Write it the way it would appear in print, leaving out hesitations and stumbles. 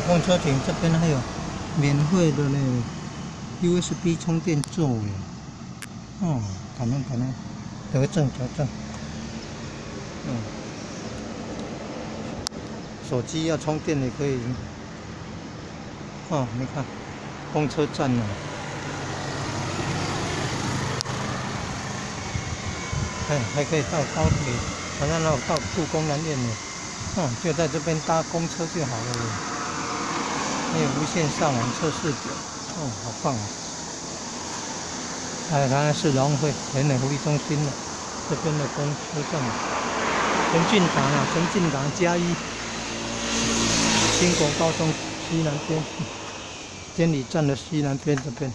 公车亭这边还有免费的呢 ，USB 充电座耶。感恩，得证。手机要充电也可以。你看，公车站呢，还可以到高铁，好像到故宫南院呢。就在这边搭公车就好了。还有无线上网测试点，好棒啊！还有当然是农会人类福利中心了，这边的公车站，陈进堂加一，新国高中西南边，监理站的西南边这边。